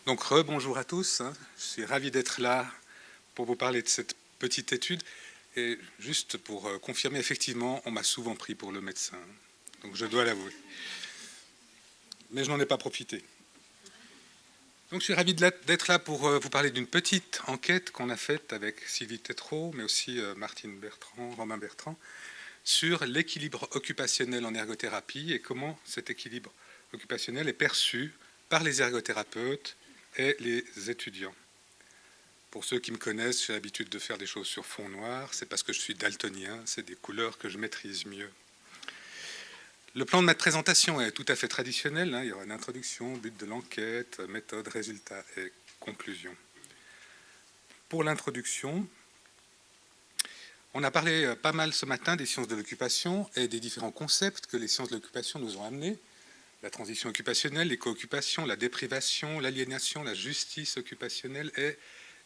Donc rebonjour à tous, je suis ravi d'être là pour vous parler de cette petite étude. Et juste pour confirmer, effectivement, on m'a souvent pris pour le médecin, donc je dois l'avouer. Mais je n'en ai pas profité. Donc je suis ravi d'être là pour vous parler d'une petite enquête qu'on a faite avec Sylvie Tétrault, mais aussi Martine Bertrand, Romain Bertrand, sur l'équilibre occupationnel en ergothérapie et comment cet équilibre occupationnel est perçu par les ergothérapeutes et les étudiants. Pour ceux qui me connaissent, j'ai l'habitude de faire des choses sur fond noir. C'est parce que je suis daltonien, c'est des couleurs que je maîtrise mieux. Le plan de ma présentation est tout à fait traditionnel. Il y aura une introduction, but de l'enquête, méthode, résultat et conclusion. Pour l'introduction, on a parlé pas mal ce matin des sciences de l'occupation et des différents concepts que les sciences de l'occupation nous ont amenés. La transition occupationnelle, l'éco-occupation, la déprivation, l'aliénation, la justice occupationnelle et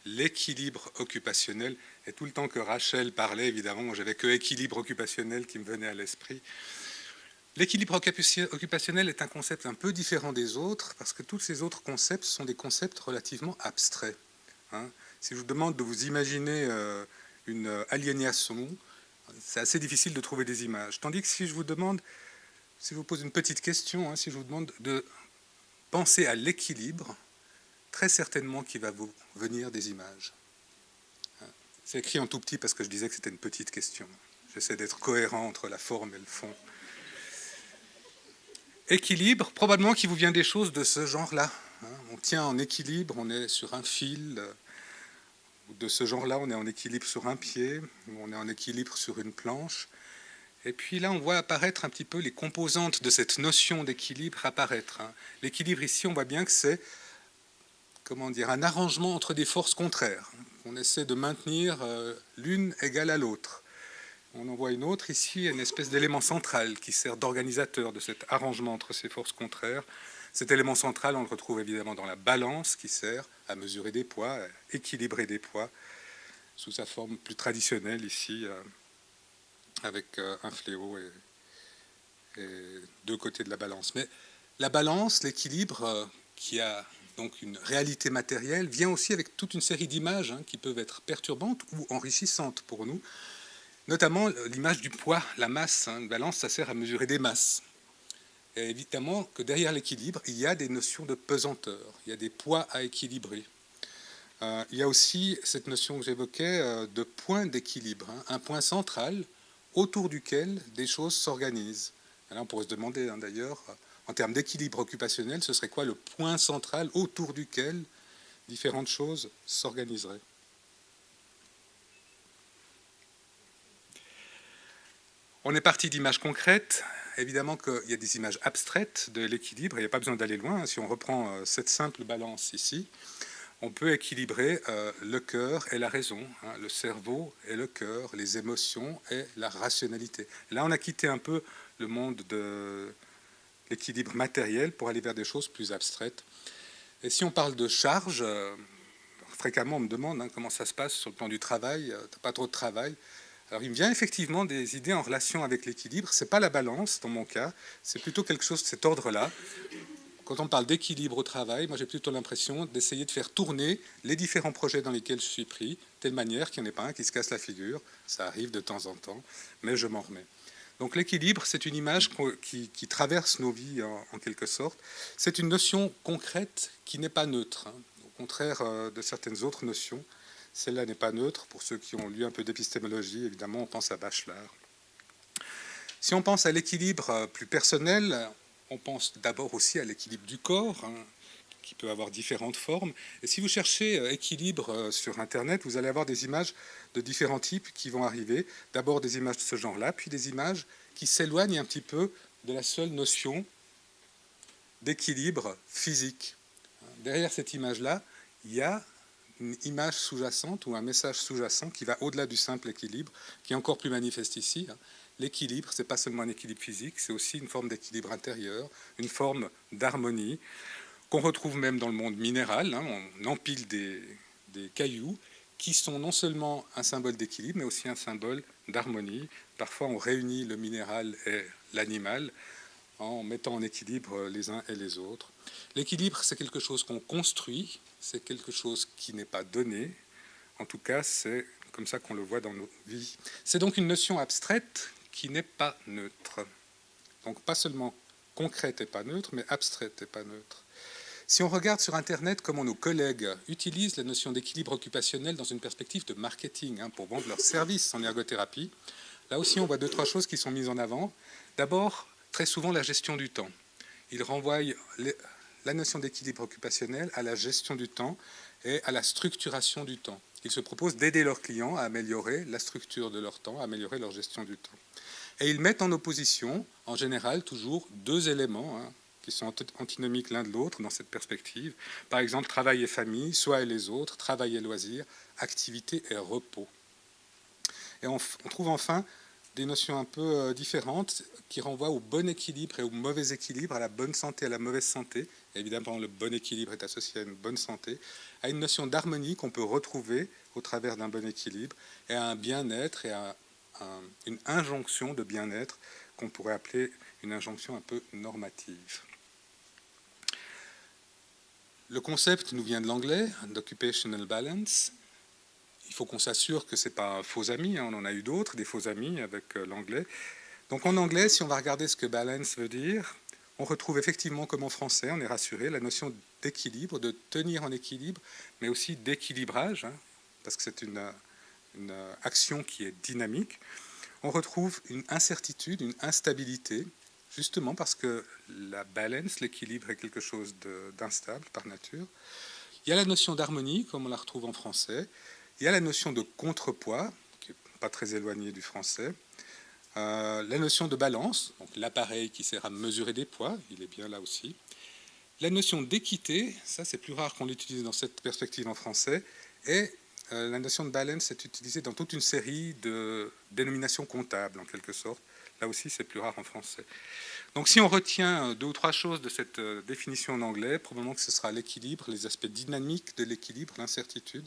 l'équilibre occupationnel. Et tout le temps que Rachel parlait, évidemment, moi j'avais que équilibre occupationnel qui me venait à l'esprit. L'équilibre occupationnel est un concept un peu différent des autres parce que tous ces autres concepts sont des concepts relativement abstraits. Si je vous demande de vous imaginer une aliénation, c'est assez difficile de trouver des images. Tandis que si je vous pose une petite question, si je vous demande de penser à l'équilibre, très certainement qu'il va vous venir des images. C'est écrit en tout petit parce que je disais que c'était une petite question. J'essaie d'être cohérent entre la forme et le fond. Équilibre, probablement qu'il vous vient des choses de ce genre-là. On tient en équilibre, on est sur un fil. De ce genre-là, on est en équilibre sur un pied, on est en équilibre sur une planche. Et puis là, on voit apparaître un petit peu les composantes de cette notion d'équilibre apparaître. L'équilibre ici, on voit bien que c'est un arrangement entre des forces contraires. On essaie de maintenir l'une égale à l'autre. On en voit une autre ici, une espèce d'élément central qui sert d'organisateur de cet arrangement entre ces forces contraires. Cet élément central, on le retrouve évidemment dans la balance qui sert à mesurer des poids, à équilibrer des poids, sous sa forme plus traditionnelle ici, avec un fléau et deux côtés de la balance. Mais la balance, l'équilibre, qui a donc une réalité matérielle, vient aussi avec toute une série d'images qui peuvent être perturbantes ou enrichissantes pour nous, notamment l'image du poids, la masse. Une balance, ça sert à mesurer des masses. Et évidemment que derrière l'équilibre, il y a des notions de pesanteur, il y a des poids à équilibrer. Il y a aussi cette notion que j'évoquais de point d'équilibre, un point central autour duquel des choses s'organisent. Là, on pourrait se demander d'ailleurs, en termes d'équilibre occupationnel, ce serait quoi le point central autour duquel différentes choses s'organiseraient. On est parti d'images concrètes. Évidemment qu'il y a des images abstraites de l'équilibre, il n'y a pas besoin d'aller loin. Si on reprend cette simple balance ici, on peut équilibrer le cœur et la raison, le cerveau et le cœur, les émotions et la rationalité. Là, on a quitté un peu le monde de l'équilibre matériel pour aller vers des choses plus abstraites. Et si on parle de charge, fréquemment on me demande comment ça se passe sur le plan du travail, t'as pas trop de travail. Alors il me vient effectivement des idées en relation avec l'équilibre. C'est pas la balance dans mon cas, c'est plutôt quelque chose de cet ordre-là. Quand on parle d'équilibre au travail, moi j'ai plutôt l'impression d'essayer de faire tourner les différents projets dans lesquels je suis pris, de telle manière qu'il n'y en ait pas un qui se casse la figure. Ça arrive de temps en temps, mais je m'en remets. Donc l'équilibre, c'est une image qui traverse nos vies en quelque sorte. C'est une notion concrète qui n'est pas neutre, au contraire de certaines autres notions. Celle-là n'est pas neutre. Pour ceux qui ont lu un peu d'épistémologie, évidemment, on pense à Bachelard. Si on pense à l'équilibre plus personnel, on pense d'abord aussi à l'équilibre du corps, qui peut avoir différentes formes. Et si vous cherchez équilibre sur Internet, vous allez avoir des images de différents types qui vont arriver. D'abord des images de ce genre-là, puis des images qui s'éloignent un petit peu de la seule notion d'équilibre physique. Derrière cette image-là, il y a une image sous-jacente ou un message sous-jacent qui va au-delà du simple équilibre, qui est encore plus manifeste ici. L'équilibre, ce n'est pas seulement un équilibre physique, c'est aussi une forme d'équilibre intérieur, une forme d'harmonie, qu'on retrouve même dans le monde minéral. On empile des cailloux qui sont non seulement un symbole d'équilibre, mais aussi un symbole d'harmonie. Parfois, on réunit le minéral et l'animal. en mettant en équilibre les uns et les autres. L'équilibre, c'est quelque chose qu'on construit, c'est quelque chose qui n'est pas donné. En tout cas, c'est comme ça qu'on le voit dans nos vies. C'est donc une notion abstraite qui n'est pas neutre. Donc pas seulement concrète et pas neutre, mais abstraite et pas neutre. Si on regarde sur Internet comment nos collègues utilisent la notion d'équilibre occupationnel dans une perspective de marketing pour vendre leurs services en ergothérapie, là aussi on voit 2-3 choses qui sont mises en avant. D'abord, très souvent la gestion du temps. Ils renvoient la notion d'équilibre occupationnel à la gestion du temps et à la structuration du temps. Ils se proposent d'aider leurs clients à améliorer la structure de leur temps, à améliorer leur gestion du temps. Et ils mettent en opposition, en général, toujours 2 éléments qui sont antinomiques l'un de l'autre dans cette perspective. Par exemple, travail et famille, soi et les autres, travail et loisirs, activité et repos. Et on trouve enfin des notions un peu différentes qui renvoient au bon équilibre et au mauvais équilibre, à la bonne santé et à la mauvaise santé. Et évidemment, le bon équilibre est associé à une bonne santé, à une notion d'harmonie qu'on peut retrouver au travers d'un bon équilibre, et à un bien-être et à une injonction de bien-être qu'on pourrait appeler une injonction un peu normative. Le concept nous vient de l'anglais, d'occupational balance. Il faut qu'on s'assure que ce n'est pas un faux ami, on en a eu d'autres, des faux amis avec l'anglais. Donc en anglais, si on va regarder ce que balance veut dire, on retrouve effectivement, comme en français, on est rassuré, la notion d'équilibre, de tenir en équilibre, mais aussi d'équilibrage, parce que c'est une action qui est dynamique. On retrouve une incertitude, une instabilité, justement parce que la balance, l'équilibre est quelque chose d'instable par nature. Il y a la notion d'harmonie, comme on la retrouve en français. Il y a la notion de contrepoids, qui n'est pas très éloignée du français. La notion de balance, donc l'appareil qui sert à mesurer des poids, il est bien là aussi. La notion d'équité, ça c'est plus rare qu'on l'utilise dans cette perspective en français, et la notion de balance est utilisée dans toute une série de dénominations comptables, en quelque sorte. Là aussi, c'est plus rare en français. Donc si on retient 2 ou 3 choses de cette définition en anglais, probablement que ce sera l'équilibre, les aspects dynamiques de l'équilibre, l'incertitude,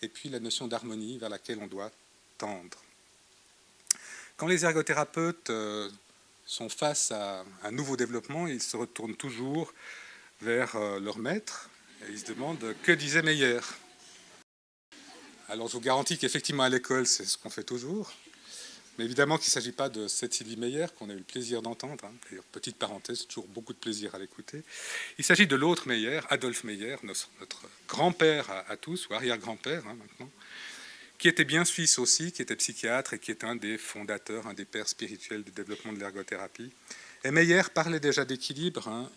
et puis la notion d'harmonie vers laquelle on doit tendre. Quand les ergothérapeutes sont face à un nouveau développement, ils se retournent toujours vers leur maître et ils se demandent que disait Meyer. Alors je vous garantis qu'effectivement à l'école, c'est ce qu'on fait toujours. Mais évidemment qu'il ne s'agit pas de Cécilie Meyer, qu'on a eu le plaisir d'entendre. D'ailleurs, petite parenthèse, toujours beaucoup de plaisir à l'écouter. Il s'agit de l'autre Meyer, Adolphe Meyer, notre grand-père à tous, ou arrière-grand-père maintenant, qui était bien suisse aussi, qui était psychiatre et qui est un des fondateurs, un des pères spirituels du développement de l'ergothérapie. Et Meyer parlait déjà d'équilibre.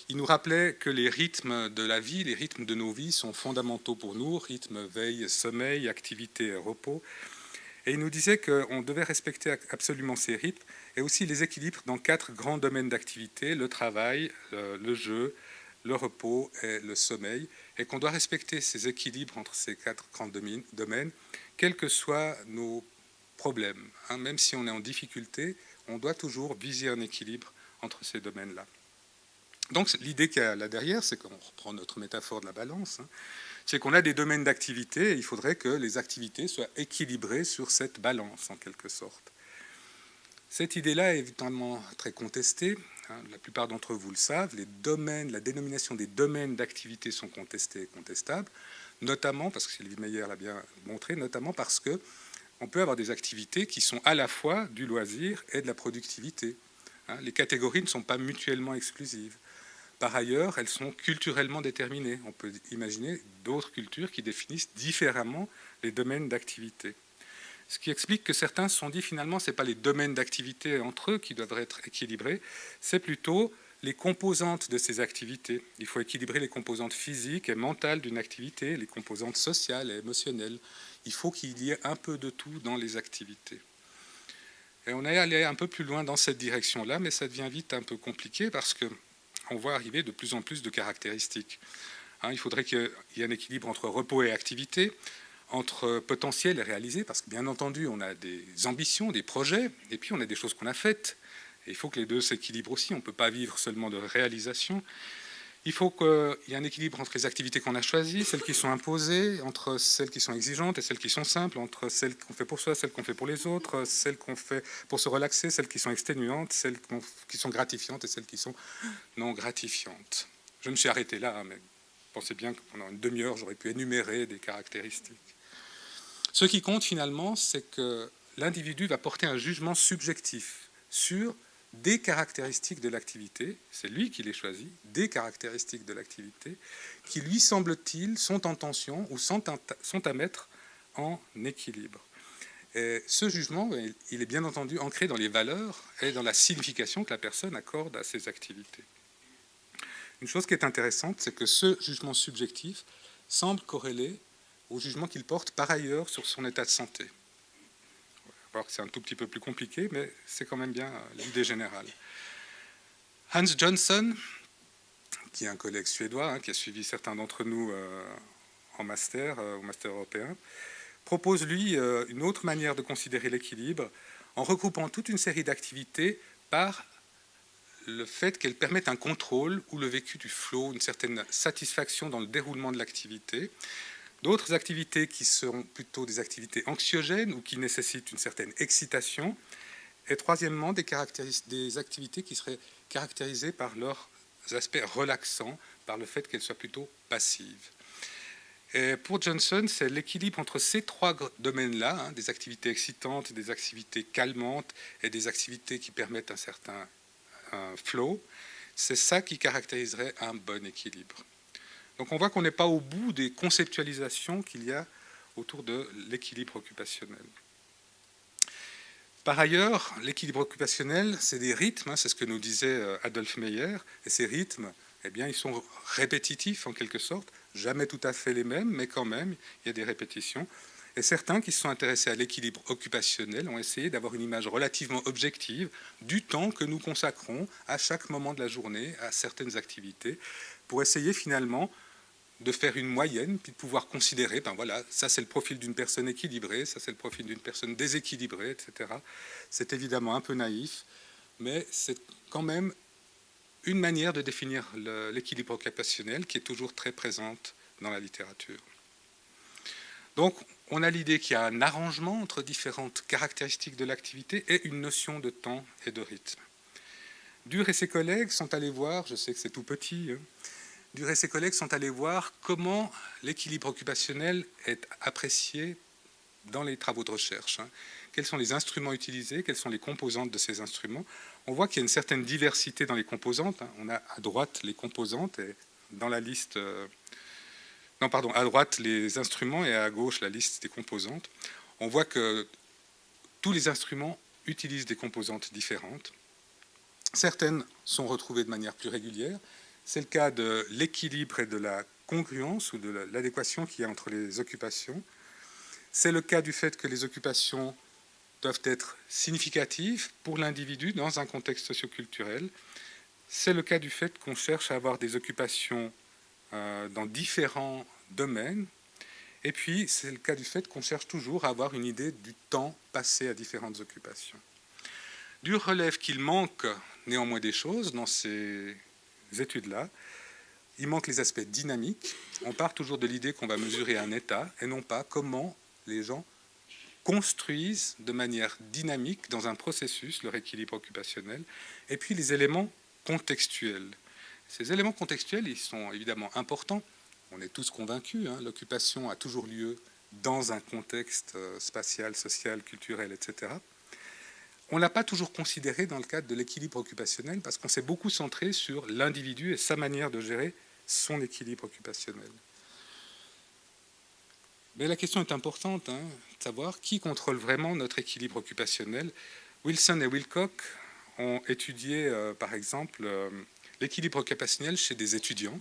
Il nous rappelait que les rythmes de la vie, les rythmes de nos vies sont fondamentaux pour nous, rythme, veille, sommeil, activité, repos. Et il nous disait qu'on devait respecter absolument ces rythmes et aussi les équilibres dans 4 grands domaines d'activité, le travail, le jeu, le repos et le sommeil, et qu'on doit respecter ces équilibres entre ces 4 grands domaines, quels que soient nos problèmes. Même si on est en difficulté, on doit toujours viser un équilibre entre ces domaines-là. Donc l'idée qu'il y a là derrière, c'est qu'on reprend notre métaphore de la balance, c'est qu'on a des domaines d'activité et il faudrait que les activités soient équilibrées sur cette balance, en quelque sorte. Cette idée-là est évidemment très contestée. La plupart d'entre vous le savent. Les domaines, la dénomination des domaines d'activité sont contestés et contestables, notamment, parce que Sylvie Meyer l'a bien montré, notamment parce qu'on peut avoir des activités qui sont à la fois du loisir et de la productivité. Les catégories ne sont pas mutuellement exclusives. Par ailleurs, elles sont culturellement déterminées. On peut imaginer d'autres cultures qui définissent différemment les domaines d'activité. Ce qui explique que certains se sont dit finalement, ce n'est pas les domaines d'activité entre eux qui doivent être équilibrés, c'est plutôt les composantes de ces activités. Il faut équilibrer les composantes physiques et mentales d'une activité, les composantes sociales et émotionnelles. Il faut qu'il y ait un peu de tout dans les activités. Et on est allé un peu plus loin dans cette direction-là, mais ça devient vite un peu compliqué parce qu'on voit arriver de plus en plus de caractéristiques. Il faudrait qu'il y ait un équilibre entre repos et activité, entre potentiel et réalisé, parce que bien entendu, on a des ambitions, des projets, et puis on a des choses qu'on a faites. Et il faut que les deux s'équilibrent aussi. On ne peut pas vivre seulement de réalisation. Il faut qu'il y ait un équilibre entre les activités qu'on a choisies, celles qui sont imposées, entre celles qui sont exigeantes et celles qui sont simples, entre celles qu'on fait pour soi, celles qu'on fait pour les autres, celles qu'on fait pour se relaxer, celles qui sont exténuantes, celles qui sont gratifiantes et celles qui sont non gratifiantes. Je me suis arrêté là, hein, mais pensez bien que pendant une demi-heure, j'aurais pu énumérer des caractéristiques. Ce qui compte finalement, c'est que l'individu va porter un jugement subjectif sur des caractéristiques de l'activité, c'est lui qui les choisit, des caractéristiques de l'activité, qui lui semble-t-il sont en tension ou sont à mettre en équilibre. Et ce jugement, il est bien entendu ancré dans les valeurs et dans la signification que la personne accorde à ses activités. Une chose qui est intéressante, c'est que ce jugement subjectif semble corrélé au jugement qu'il porte par ailleurs sur son état de santé. Alors que c'est un tout petit peu plus compliqué, mais c'est quand même bien l'idée générale. Hans Johnson, qui est un collègue suédois, qui a suivi certains d'entre nous en master, au master européen, propose, lui, une autre manière de considérer l'équilibre en regroupant toute une série d'activités par le fait qu'elles permettent un contrôle ou le vécu du flow, une certaine satisfaction dans le déroulement de l'activité. D'autres activités qui sont plutôt des activités anxiogènes ou qui nécessitent une certaine excitation. Et troisièmement, des activités qui seraient caractérisées par leurs aspects relaxants, par le fait qu'elles soient plutôt passives. Et pour Johnson, c'est l'équilibre entre ces trois domaines-là, des activités excitantes, des activités calmantes et des activités qui permettent un certain flow. C'est ça qui caractériserait un bon équilibre. Donc on voit qu'on n'est pas au bout des conceptualisations qu'il y a autour de l'équilibre occupationnel. Par ailleurs, l'équilibre occupationnel, c'est des rythmes, c'est ce que nous disait Adolphe Meyer, et ces rythmes, eh bien, ils sont répétitifs en quelque sorte, jamais tout à fait les mêmes, mais quand même, il y a des répétitions. Et certains qui se sont intéressés à l'équilibre occupationnel ont essayé d'avoir une image relativement objective du temps que nous consacrons à chaque moment de la journée à certaines activités, pour essayer finalement de faire une moyenne, puis de pouvoir considérer, ben voilà, ça c'est le profil d'une personne équilibrée, ça c'est le profil d'une personne déséquilibrée, etc. C'est évidemment un peu naïf, mais c'est quand même une manière de définir l'équilibre occupationnel qui est toujours très présente dans la littérature. Donc, on a l'idée qu'il y a un arrangement entre différentes caractéristiques de l'activité et une notion de temps et de rythme. Dur et ses collègues sont allés voir, je sais que c'est tout petit, Dur et ses collègues sont allés voir comment l'équilibre occupationnel est apprécié dans les travaux de recherche. Quels sont les instruments utilisés, quelles sont les composantes de ces instruments. On voit qu'il y a une certaine diversité dans les composantes. On a à droite les composantes et dans la liste... à droite les instruments et à gauche la liste des composantes. On voit que tous les instruments utilisent des composantes différentes. Certaines sont retrouvées de manière plus régulière. C'est le cas de l'équilibre et de la congruence ou de l'adéquation qu'il y a entre les occupations. C'est le cas du fait que les occupations doivent être significatives pour l'individu dans un contexte socioculturel. C'est le cas du fait qu'on cherche à avoir des occupations dans différents domaines. Et puis, c'est le cas du fait qu'on cherche toujours à avoir une idée du temps passé à différentes occupations. Dur relève qu'il manque néanmoins des choses dans ces études-là. Il manque les aspects dynamiques. On part toujours de l'idée qu'on va mesurer un état et non pas comment les gens construisent de manière dynamique dans un processus leur équilibre occupationnel. Et puis les éléments contextuels. Ces éléments contextuels, ils sont évidemment importants. On est tous convaincus, l'occupation a toujours lieu dans un contexte spatial, social, culturel, etc. On ne l'a pas toujours considéré dans le cadre de l'équilibre occupationnel parce qu'on s'est beaucoup centré sur l'individu et sa manière de gérer son équilibre occupationnel. Mais la question est importante, de savoir qui contrôle vraiment notre équilibre occupationnel. Wilson et Wilcock ont étudié, par exemple, l'équilibre occupationnel chez des étudiants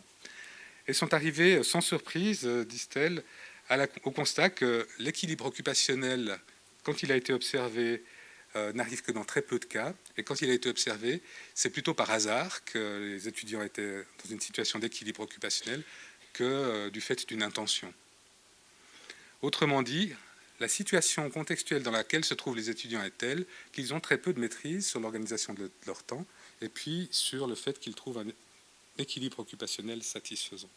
et sont arrivés sans surprise, disent-elles, au constat que l'équilibre occupationnel, quand il a été observé, n'arrive que dans très peu de cas. Et quand il a été observé, c'est plutôt par hasard que les étudiants étaient dans une situation d'équilibre occupationnel que du fait d'une intention. Autrement dit, la situation contextuelle dans laquelle se trouvent les étudiants est telle qu'ils ont très peu de maîtrise sur l'organisation de leur temps et puis sur le fait qu'ils trouvent équilibre occupationnel satisfaisant.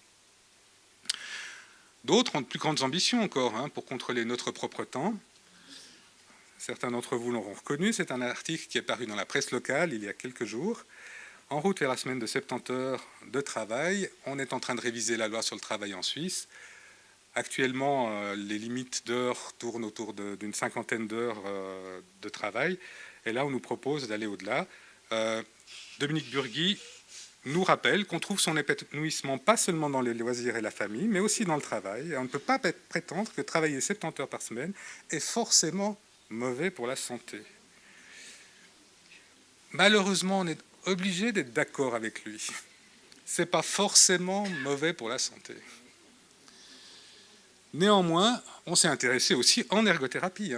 D'autres ont de plus grandes ambitions encore pour contrôler notre propre temps. Certains d'entre vous l'auront reconnu, c'est un article qui est paru dans la presse locale il y a quelques jours. En route vers la semaine de 70 heures de travail, on est en train de réviser la loi sur le travail en Suisse. Actuellement, les limites d'heures tournent autour d'une cinquantaine d'heures de travail. Et là, on nous propose d'aller au-delà. Dominique Burgui nous rappelle qu'on trouve son épanouissement pas seulement dans les loisirs et la famille, mais aussi dans le travail. Et on ne peut pas prétendre que travailler 70 heures par semaine est forcément mauvais pour la santé. Malheureusement, on est obligé d'être d'accord avec lui. Ce n'est pas forcément mauvais pour la santé. Néanmoins, on s'est intéressé aussi en ergothérapie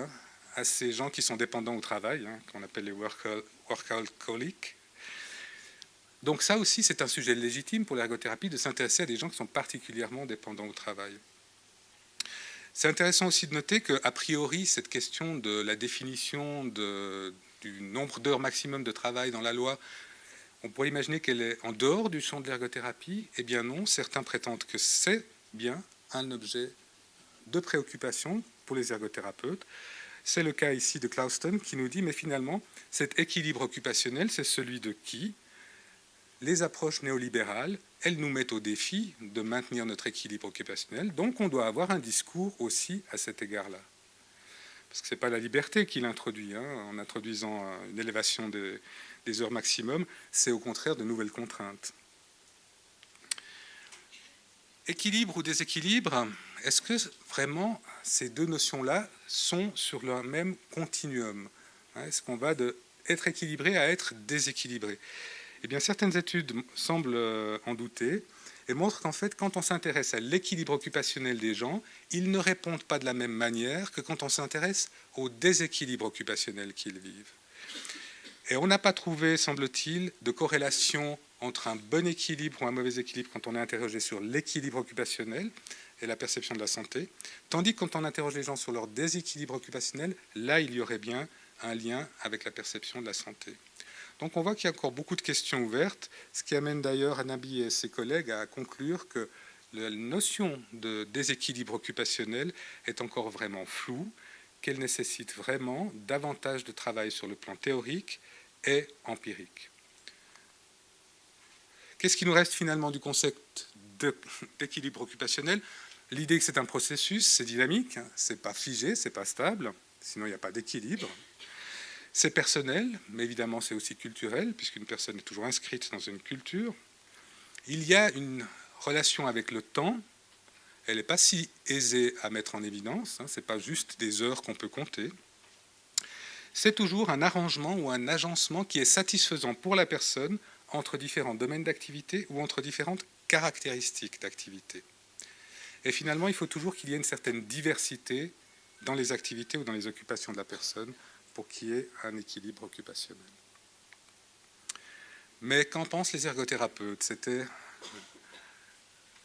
à ces gens qui sont dépendants au travail, qu'on appelle les workaholics. Donc ça aussi, c'est un sujet légitime pour l'ergothérapie de s'intéresser à des gens qui sont particulièrement dépendants au travail. C'est intéressant aussi de noter qu'a priori, cette question de la définition du nombre d'heures maximum de travail dans la loi, on pourrait imaginer qu'elle est en dehors du champ de l'ergothérapie. Eh bien non, certains prétendent que c'est bien un objet de préoccupation pour les ergothérapeutes. C'est le cas ici de Clauston qui nous dit, mais finalement, cet équilibre occupationnel, c'est celui de qui? Les approches néolibérales, elles nous mettent au défi de maintenir notre équilibre occupationnel, donc on doit avoir un discours aussi à cet égard-là. Parce que ce n'est pas la liberté qui l'introduit, en introduisant une élévation des heures maximum, c'est au contraire de nouvelles contraintes. Équilibre ou déséquilibre, est-ce que vraiment ces deux notions-là sont sur le même continuum? Est-ce qu'on va de être équilibré à être déséquilibré? Eh bien, certaines études semblent en douter et montrent qu'en fait, quand on s'intéresse à l'équilibre occupationnel des gens, ils ne répondent pas de la même manière que quand on s'intéresse au déséquilibre occupationnel qu'ils vivent. Et on n'a pas trouvé, semble-t-il, de corrélation entre un bon équilibre ou un mauvais équilibre quand on est interrogé sur l'équilibre occupationnel et la perception de la santé, tandis que quand on interroge les gens sur leur déséquilibre occupationnel, là, il y aurait bien un lien avec la perception de la santé. Donc on voit qu'il y a encore beaucoup de questions ouvertes, ce qui amène d'ailleurs Anabi et ses collègues à conclure que la notion de déséquilibre occupationnel est encore vraiment floue, qu'elle nécessite vraiment davantage de travail sur le plan théorique et empirique. Qu'est-ce qui nous reste finalement du concept d'équilibre occupationnel? L'idée que c'est un processus, c'est dynamique, c'est pas figé, c'est pas stable, sinon il n'y a pas d'équilibre. C'est personnel, mais évidemment c'est aussi culturel, puisqu'une personne est toujours inscrite dans une culture. Il y a une relation avec le temps, elle n'est pas si aisée à mettre en évidence, ce n'est pas juste des heures qu'on peut compter. C'est toujours un arrangement ou un agencement qui est satisfaisant pour la personne entre différents domaines d'activité ou entre différentes caractéristiques d'activité. Et finalement, il faut toujours qu'il y ait une certaine diversité dans les activités ou dans les occupations de la personne pour qu'il y ait un équilibre occupationnel. Mais qu'en pensent les ergothérapeutes? C'était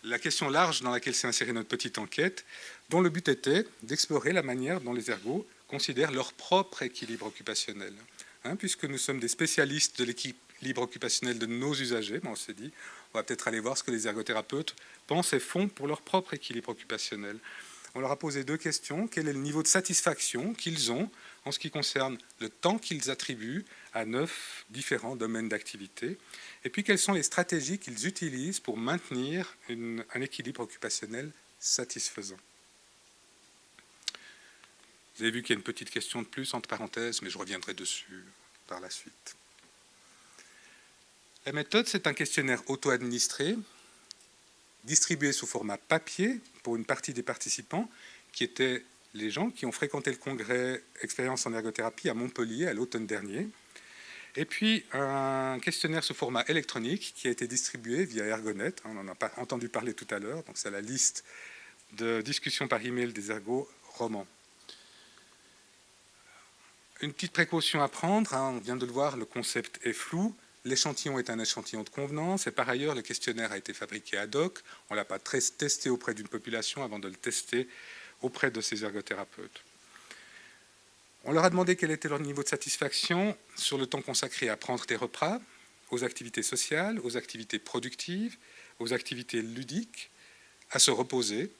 la question large dans laquelle s'est insérée notre petite enquête, dont le but était d'explorer la manière dont les ergots considèrent leur propre équilibre occupationnel. Puisque nous sommes des spécialistes de l'équilibre occupationnel de nos usagers, on s'est dit, on va peut-être aller voir ce que les ergothérapeutes pensent et font pour leur propre équilibre occupationnel. On leur a posé deux questions. Quel est le niveau de satisfaction qu'ils ont en ce qui concerne le temps qu'ils attribuent à 9 différents domaines d'activité? Et puis, quelles sont les stratégies qu'ils utilisent pour maintenir un équilibre occupationnel satisfaisant? Vous avez vu qu'il y a une petite question de plus, entre parenthèses, mais je reviendrai dessus par la suite. La méthode, c'est un questionnaire auto-administré, distribué sous format papier pour une partie des participants, qui étaient les gens qui ont fréquenté le congrès Expérience en ergothérapie à Montpellier à l'automne dernier. Et puis un questionnaire sous format électronique qui a été distribué via Ergonet. On n'en a pas entendu parler tout à l'heure, donc c'est la liste de discussions par email des ergots romans. Une petite précaution à prendre, on vient de le voir, le concept est flou. L'échantillon est un échantillon de convenance et par ailleurs, le questionnaire a été fabriqué ad hoc. On ne l'a pas testé auprès d'une population avant de le tester auprès de ces ergothérapeutes. On leur a demandé quel était leur niveau de satisfaction sur le temps consacré à prendre des repas, aux activités sociales, aux activités productives, aux activités ludiques, à se reposer,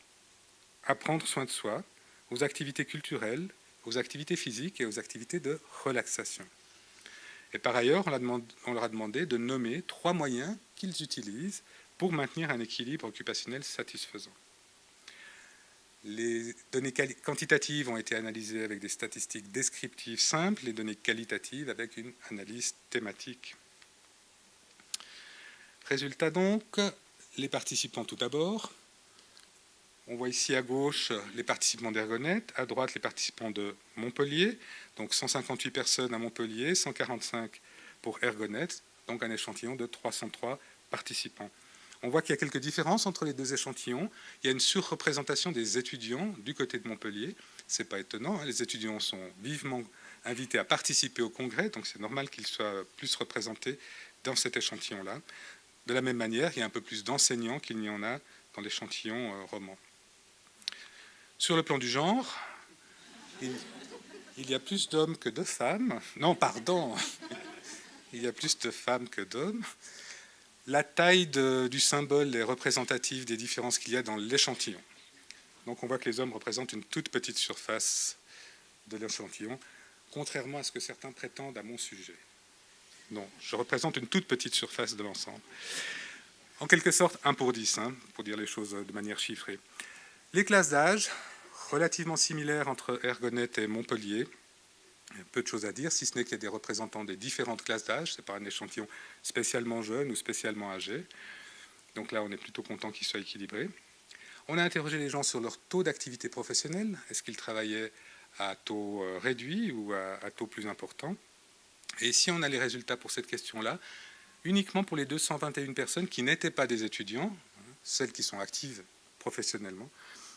à prendre soin de soi, aux activités culturelles, aux activités physiques et aux activités de relaxation. Et par ailleurs, on leur a demandé de nommer 3 moyens qu'ils utilisent pour maintenir un équilibre occupationnel satisfaisant. Les données quantitatives ont été analysées avec des statistiques descriptives simples, les données qualitatives avec une analyse thématique. Résultat donc, les participants tout d'abord. On voit ici à gauche les participants d'Ergonet, à droite les participants de Montpellier, donc 158 personnes à Montpellier, 145 pour Ergonet, donc un échantillon de 303 participants. On voit qu'il y a quelques différences entre les deux échantillons. Il y a une surreprésentation des étudiants du côté de Montpellier. Ce n'est pas étonnant, les étudiants sont vivement invités à participer au congrès, donc c'est normal qu'ils soient plus représentés dans cet échantillon-là. De la même manière, il y a un peu plus d'enseignants qu'il n'y en a dans l'échantillon roman. Sur le plan du genre, il y a plus d'hommes que de femmes. Non, pardon, il y a plus de femmes que d'hommes. La taille du symbole est représentative des différences qu'il y a dans l'échantillon. Donc on voit que les hommes représentent une toute petite surface de l'échantillon, contrairement à ce que certains prétendent à mon sujet. Non, je représente une toute petite surface de l'ensemble. En quelque sorte, 1 pour 10, pour dire les choses de manière chiffrée. Les classes d'âge, relativement similaires entre Ergonet et Montpellier. Peu de choses à dire, si ce n'est qu'il y a des représentants des différentes classes d'âge. Ce n'est pas un échantillon spécialement jeune ou spécialement âgé. Donc là, on est plutôt content qu'il soit équilibré. On a interrogé les gens sur leur taux d'activité professionnelle. Est-ce qu'ils travaillaient à taux réduit ou à taux plus important? Et ici, on a les résultats pour cette question-là, uniquement pour les 221 personnes qui n'étaient pas des étudiants, celles qui sont actives professionnellement.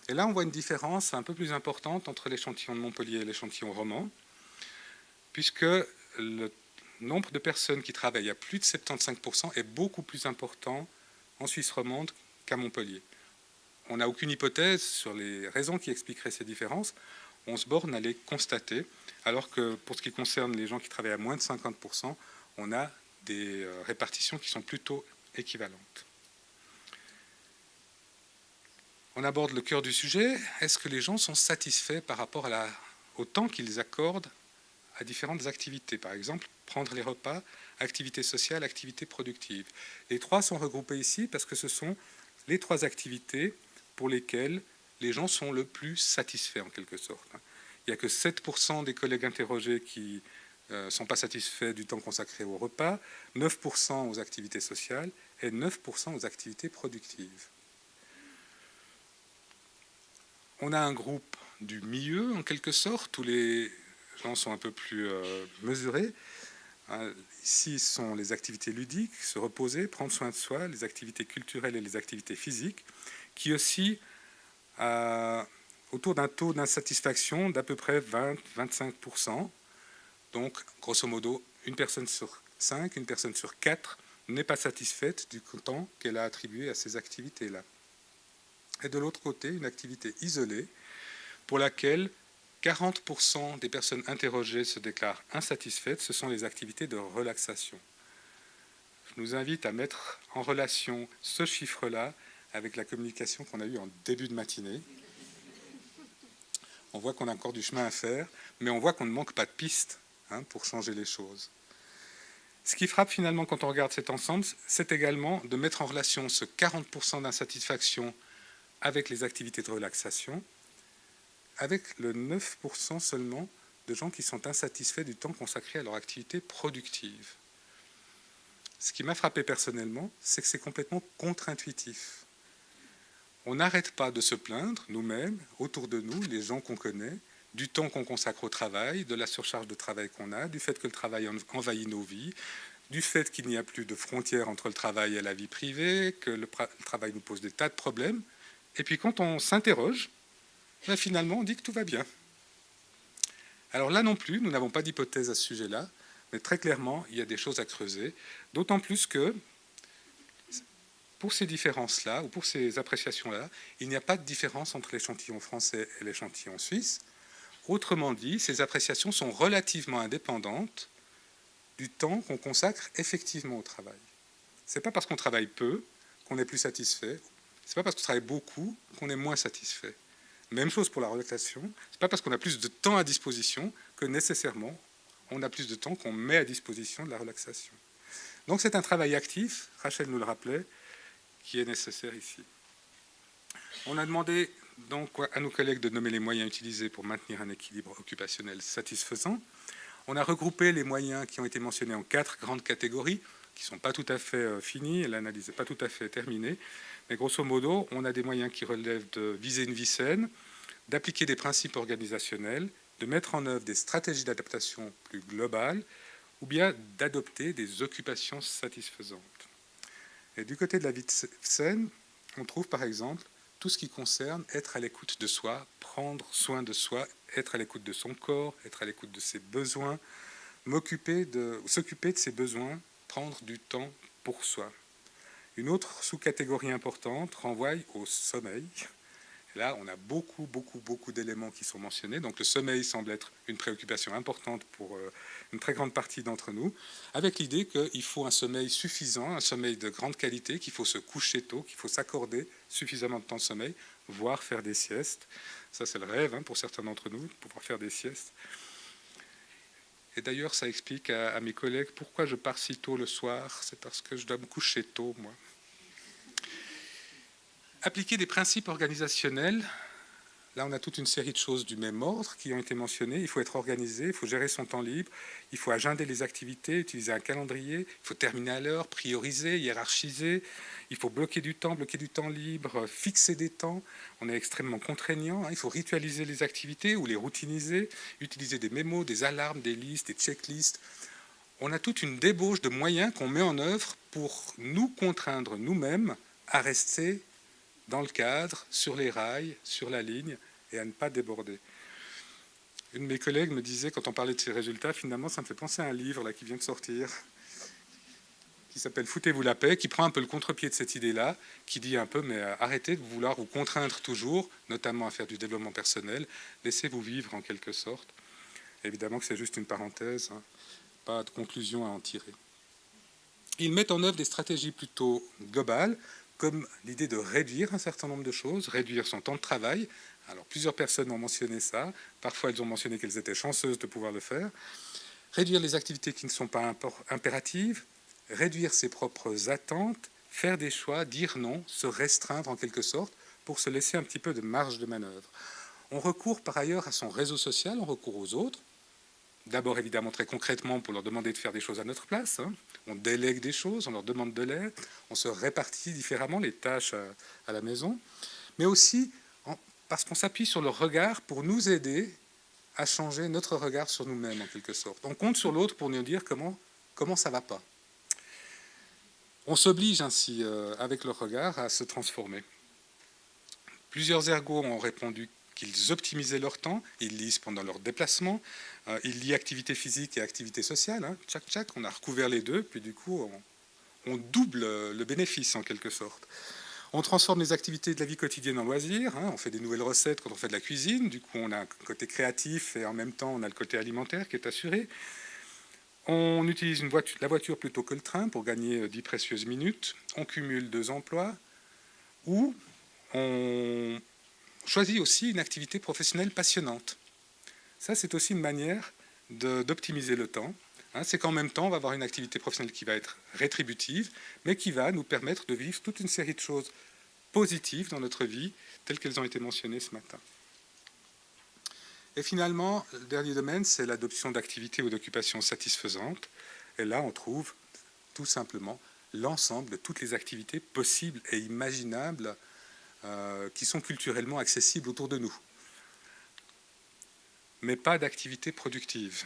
Et là, on voit une différence un peu plus importante entre l'échantillon de Montpellier et l'échantillon roman, puisque le nombre de personnes qui travaillent à plus de 75% est beaucoup plus important en Suisse romande qu'à Montpellier. On n'a aucune hypothèse sur les raisons qui expliqueraient ces différences. On se borne à les constater, alors que pour ce qui concerne les gens qui travaillent à moins de 50%, on a des répartitions qui sont plutôt équivalentes. On aborde le cœur du sujet. Est-ce que les gens sont satisfaits par rapport au temps qu'ils accordent à différentes activités? Par exemple, prendre les repas, activités sociales, activités productives. Les 3 sont regroupés ici parce que ce sont les 3 activités pour lesquelles les gens sont le plus satisfaits en quelque sorte. Il n'y a que 7% des collègues interrogés qui ne sont pas satisfaits du temps consacré au repas, 9% aux activités sociales et 9% aux activités productives. On a un groupe du milieu en quelque sorte, où les gens sont un peu plus mesurés. Ici sont les activités ludiques, se reposer, prendre soin de soi, les activités culturelles et les activités physiques, qui oscillent autour d'un taux d'insatisfaction d'à peu près 20-25%. Donc, grosso modo, une personne sur 5, une personne sur 4 n'est pas satisfaite du temps qu'elle a attribué à ces activités-là. Et de l'autre côté, une activité isolée pour laquelle 40% des personnes interrogées se déclarent insatisfaites, ce sont les activités de relaxation. Je nous invite à mettre en relation ce chiffre-là avec la communication qu'on a eue en début de matinée. On voit qu'on a encore du chemin à faire, mais on voit qu'on ne manque pas de pistes pour changer les choses. Ce qui frappe finalement quand on regarde cet ensemble, c'est également de mettre en relation ce 40% d'insatisfaction avec les activités de relaxation, avec le 9% seulement de gens qui sont insatisfaits du temps consacré à leur activité productive. Ce qui m'a frappé personnellement, c'est que c'est complètement contre-intuitif. On n'arrête pas de se plaindre, nous-mêmes, autour de nous, les gens qu'on connaît, du temps qu'on consacre au travail, de la surcharge de travail qu'on a, du fait que le travail envahit nos vies, du fait qu'il n'y a plus de frontières entre le travail et la vie privée, que le travail nous pose des tas de problèmes. Et puis quand on s'interroge, finalement on dit que tout va bien. Alors là non plus, nous n'avons pas d'hypothèse à ce sujet-là, mais très clairement, il y a des choses à creuser, d'autant plus que pour ces différences-là, ou pour ces appréciations-là, il n'y a pas de différence entre l'échantillon français et l'échantillon suisse. Autrement dit, ces appréciations sont relativement indépendantes du temps qu'on consacre effectivement au travail. Ce n'est pas parce qu'on travaille peu qu'on est plus satisfait. Ce n'est pas parce qu'on travaille beaucoup qu'on est moins satisfait. Même chose pour la relaxation. Ce n'est pas parce qu'on a plus de temps à disposition que nécessairement on a plus de temps qu'on met à disposition de la relaxation. Donc c'est un travail actif, Rachel nous le rappelait, qui est nécessaire ici. On a demandé donc à nos collègues de nommer les moyens utilisés pour maintenir un équilibre occupationnel satisfaisant. On a regroupé les moyens qui ont été mentionnés en 4 grandes catégories, qui ne sont pas tout à fait finies, l'analyse n'est pas tout à fait terminée, mais grosso modo, on a des moyens qui relèvent de viser une vie saine, d'appliquer des principes organisationnels, de mettre en œuvre des stratégies d'adaptation plus globales, ou bien d'adopter des occupations satisfaisantes. Et du côté de la vie saine, on trouve par exemple tout ce qui concerne être à l'écoute de soi, prendre soin de soi, être à l'écoute de son corps, être à l'écoute de ses besoins, s'occuper de ses besoins, prendre du temps pour soi. Une autre sous-catégorie importante renvoie au sommeil. Et là, on a beaucoup d'éléments qui sont mentionnés. Donc le sommeil semble être une préoccupation importante pour une très grande partie d'entre nous, avec l'idée qu'il faut un sommeil suffisant, un sommeil de grande qualité, qu'il faut se coucher tôt, qu'il faut s'accorder suffisamment de temps de sommeil, voire faire des siestes. Ça, c'est le rêve pour certains d'entre nous, de pouvoir faire des siestes. Et d'ailleurs, ça explique à mes collègues pourquoi je pars si tôt le soir. C'est parce que je dois me coucher tôt, moi. Appliquer des principes organisationnels. Là, on a toute une série de choses du même ordre qui ont été mentionnées. Il faut être organisé, il faut gérer son temps libre, il faut agender les activités, utiliser un calendrier, il faut terminer à l'heure, prioriser, hiérarchiser, il faut bloquer du temps libre, fixer des temps. On est extrêmement contraignant. Il faut ritualiser les activités ou les routiniser, utiliser des mémos, des alarmes, des listes, des checklists. On a toute une débauche de moyens qu'on met en œuvre pour nous contraindre nous-mêmes à rester dans le cadre, sur les rails, sur la ligne, et à ne pas déborder. Une de mes collègues me disait, quand on parlait de ces résultats, finalement, ça me fait penser à un livre là, qui vient de sortir, qui s'appelle « Foutez-vous la paix », qui prend un peu le contre-pied de cette idée-là, qui dit un peu, mais arrêtez de vouloir vous contraindre toujours, notamment à faire du développement personnel, laissez-vous vivre en quelque sorte. Évidemment que c'est juste une parenthèse, pas de conclusion à en tirer. Ils mettent en œuvre des stratégies plutôt globales, comme l'idée de réduire un certain nombre de choses, réduire son temps de travail. Alors plusieurs personnes ont mentionné ça, parfois elles ont mentionné qu'elles étaient chanceuses de pouvoir le faire. Réduire les activités qui ne sont pas impératives, réduire ses propres attentes, faire des choix, dire non, se restreindre en quelque sorte pour se laisser un petit peu de marge de manœuvre. On recourt par ailleurs à son réseau social, on recourt aux autres. D'abord, évidemment, très concrètement, pour leur demander de faire des choses à notre place. On délègue des choses, on leur demande de l'aide, on se répartit différemment les tâches à la maison, mais aussi parce qu'on s'appuie sur leur regard pour nous aider à changer notre regard sur nous-mêmes, en quelque sorte. On compte sur l'autre pour nous dire comment ça ne va pas. On s'oblige ainsi, avec leur regard, à se transformer. Plusieurs ergots ont répondu qu'ils optimisaient leur temps, ils lisent pendant leur déplacement, ils lient activité physique et activité sociale, tchac, on a recouvert les deux, puis du coup on double le bénéfice en quelque sorte. On transforme les activités de la vie quotidienne en loisirs, on fait des nouvelles recettes quand on fait de la cuisine, du coup on a un côté créatif et en même temps on a le côté alimentaire qui est assuré. On utilise la voiture plutôt que le train pour gagner 10 précieuses minutes, on cumule 2 emplois, ou on choisit aussi une activité professionnelle passionnante. Ça, c'est aussi une manière d'optimiser le temps. C'est qu'en même temps, on va avoir une activité professionnelle qui va être rétributive, mais qui va nous permettre de vivre toute une série de choses positives dans notre vie, telles qu'elles ont été mentionnées ce matin. Et finalement, le dernier domaine, c'est l'adoption d'activités ou d'occupations satisfaisantes. Et là, on trouve tout simplement l'ensemble de toutes les activités possibles et imaginables qui sont culturellement accessibles autour de nous. Mais pas d'activité productive.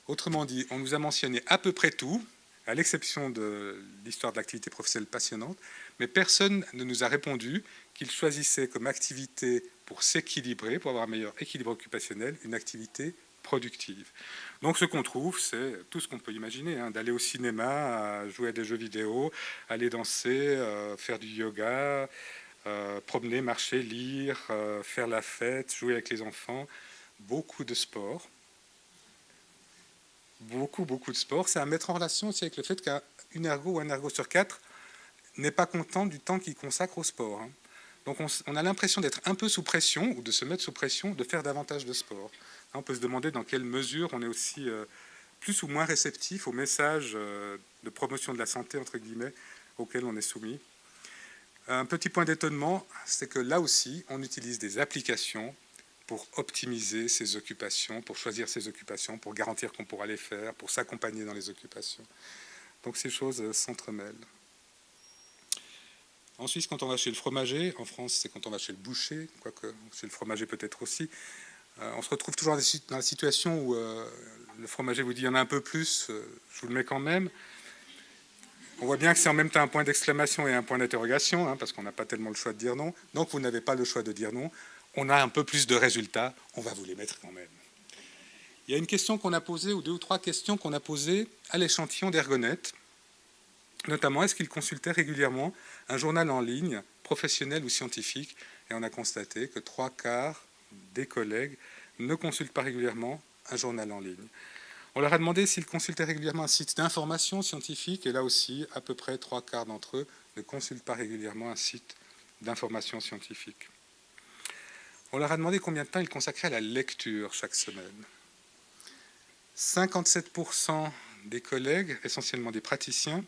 Autrement dit, on nous a mentionné à peu près tout, à l'exception de l'histoire de l'activité professionnelle passionnante, mais personne ne nous a répondu qu'il choisissait comme activité pour s'équilibrer, pour avoir un meilleur équilibre occupationnel, une activité productive. Donc ce qu'on trouve, c'est tout ce qu'on peut imaginer, d'aller au cinéma, jouer à des jeux vidéo, aller danser, faire du yoga, promener, marcher, lire, faire la fête, jouer avec les enfants, beaucoup de sport. beaucoup de sport. C'est à mettre en relation aussi avec le fait qu'une ergo ou un ergo sur 4 n'est pas content du temps qu'il consacre au sport. Donc on a l'impression d'être un peu sous pression, ou de se mettre sous pression, de faire davantage de sport. On peut se demander dans quelle mesure on est aussi plus ou moins réceptif aux messages de promotion de la santé, entre guillemets, auxquels on est soumis. Un petit point d'étonnement, c'est que là aussi, on utilise des applications pour optimiser ses occupations, pour choisir ses occupations, pour garantir qu'on pourra les faire, pour s'accompagner dans les occupations. Donc ces choses s'entremêlent. Ensuite, quand on va chez le fromager, en France, c'est quand on va chez le boucher, quoique chez le fromager peut-être aussi, on se retrouve toujours dans la situation où le fromager vous dit « il y en a un peu plus, je vous le mets quand même ». On voit bien que c'est en même temps un point d'exclamation et un point d'interrogation, parce qu'on n'a pas tellement le choix de dire non. Donc vous n'avez pas le choix de dire non. On a un peu plus de résultats, on va vous les mettre quand même. Il y a une question qu'on a posée, ou 2 ou 3 questions qu'on a posées à l'échantillon d'ergonettes. Notamment, est-ce qu'il consultait régulièrement un journal en ligne, professionnel ou scientifique? Et on a constaté que 3/4 des collègues ne consultent pas régulièrement un journal en ligne. On leur a demandé s'ils consultaient régulièrement un site d'information scientifique, et là aussi, à peu près 3/4 d'entre eux ne consultent pas régulièrement un site d'information scientifique. On leur a demandé combien de temps ils consacraient à la lecture chaque semaine. 57% des collègues, essentiellement des praticiens,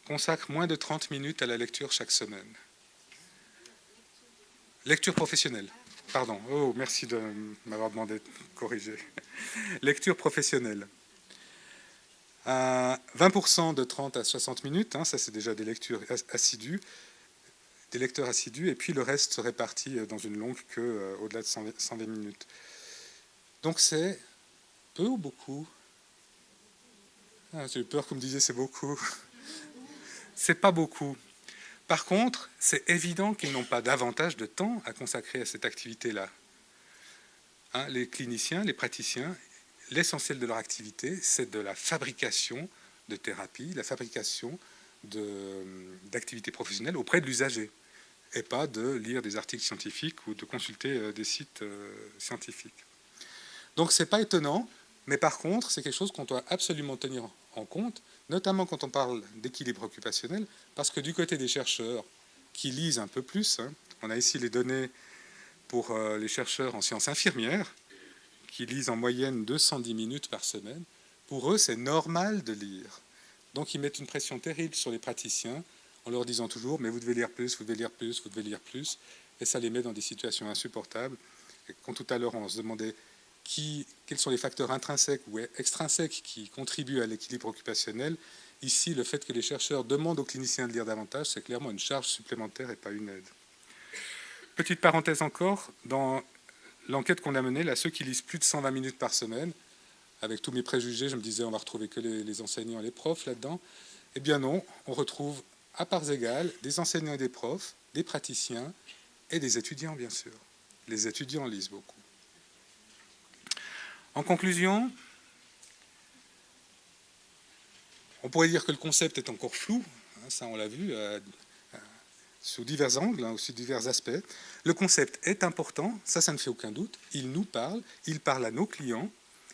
consacrent moins de 30 minutes à la lecture chaque semaine. Lecture professionnelle. Pardon, oh, merci de m'avoir demandé de corriger. Lecture professionnelle. 20% de 30 à 60 minutes, ça c'est déjà des lectures assidues, des lecteurs assidus, et puis le reste se répartit dans une longue queue au-delà de 120 minutes. Donc c'est peu ou beaucoup? J'ai eu peur que vous me disiez c'est beaucoup. C'est pas beaucoup. Par contre, c'est évident qu'ils n'ont pas davantage de temps à consacrer à cette activité-là. Les cliniciens, les praticiens, l'essentiel de leur activité, c'est de la fabrication de thérapie, la fabrication d'activités professionnelles auprès de l'usager, et pas de lire des articles scientifiques ou de consulter des sites scientifiques. Donc c'est pas étonnant, mais par contre, c'est quelque chose qu'on doit absolument tenir en compte, notamment quand on parle d'équilibre occupationnel, parce que du côté des chercheurs qui lisent un peu plus, on a ici les données pour les chercheurs en sciences infirmières, qui lisent en moyenne 210 minutes par semaine. Pour eux, c'est normal de lire. Donc ils mettent une pression terrible sur les praticiens en leur disant toujours « mais vous devez lire plus, vous devez lire plus, vous devez lire plus », et ça les met dans des situations insupportables. Et quand tout à l'heure on se demandait quels sont les facteurs intrinsèques ou extrinsèques qui contribuent à l'équilibre occupationnel, ici, le fait que les chercheurs demandent aux cliniciens de lire davantage, c'est clairement une charge supplémentaire et pas une aide. Petite parenthèse encore, dans l'enquête qu'on a menée, là, ceux qui lisent plus de 120 minutes par semaine, avec tous mes préjugés, je me disais on va retrouver que les enseignants et les profs là-dedans. Eh bien non, on retrouve à parts égales des enseignants et des profs, des praticiens et des étudiants, bien sûr. Les étudiants lisent beaucoup. En conclusion, on pourrait dire que le concept est encore flou, ça on l'a vu, sous divers angles, sous divers aspects. Le concept est important, ça ne fait aucun doute, il nous parle, il parle à nos clients,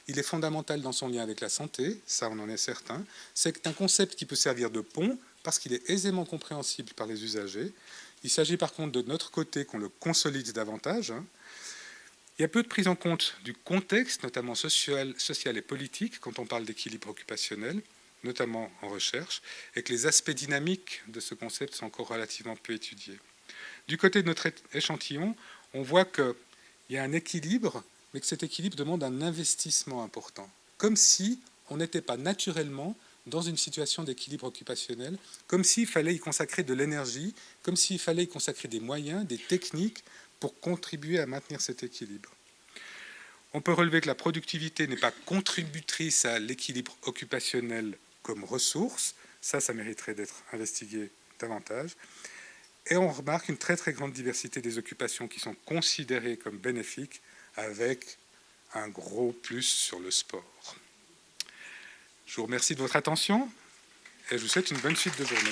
il est fondamental dans son lien avec la santé, ça on en est certain. C'est un concept qui peut servir de pont parce qu'il est aisément compréhensible par les usagers. Il s'agit par contre de notre côté qu'on le consolide davantage. Il y a peu de prise en compte du contexte, notamment social et politique, quand on parle d'équilibre occupationnel, notamment en recherche, et que les aspects dynamiques de ce concept sont encore relativement peu étudiés. Du côté de notre échantillon, on voit qu'il y a un équilibre, mais que cet équilibre demande un investissement important, comme si on n'était pas naturellement dans une situation d'équilibre occupationnel, comme s'il fallait y consacrer de l'énergie, comme s'il fallait y consacrer des moyens, des techniques, pour contribuer à maintenir cet équilibre. On peut relever que la productivité n'est pas contributrice à l'équilibre occupationnel comme ressource, ça mériterait d'être investigué davantage, et on remarque une très très grande diversité des occupations qui sont considérées comme bénéfiques, avec un gros plus sur le sport. Je vous remercie de votre attention, et je vous souhaite une bonne suite de journée.